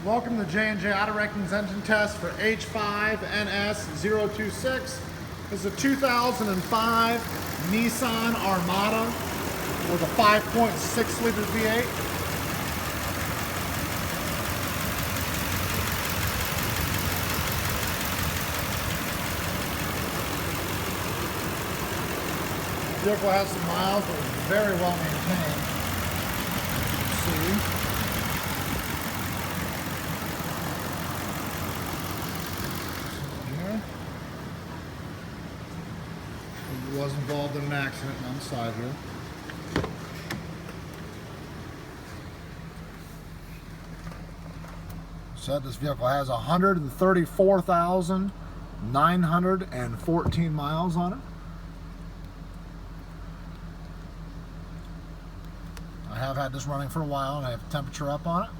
Welcome to J&J Auto Wrecking's engine test for H5NS026. This is a 2005 Nissan Armada with a 5.6 liter V8. The vehicle has some miles, but it's very well maintained. As you can see. He was involved in an accident on the side here. So this vehicle has 134,914 miles on it. I have had this running for a while and I have the temperature up on it.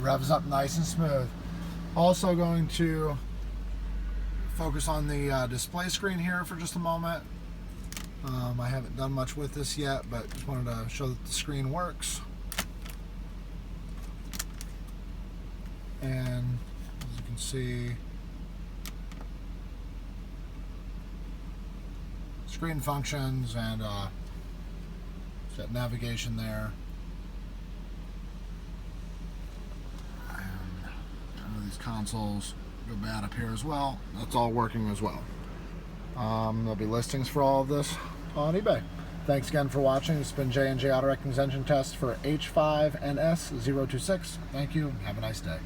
Revs up nice and smooth. Also going to focus on the display screen here for just a moment. I haven't done much with this yet, but just wanted to show that the screen works. And as you can see, screen functions and set navigation there. These consoles go bad up here as well. That's all working as well. There'll be listings for all of this on eBay. Thanks again for watching. This has been J&J Auto Wrecking's engine test for H5NS026. Thank you. Have a nice day.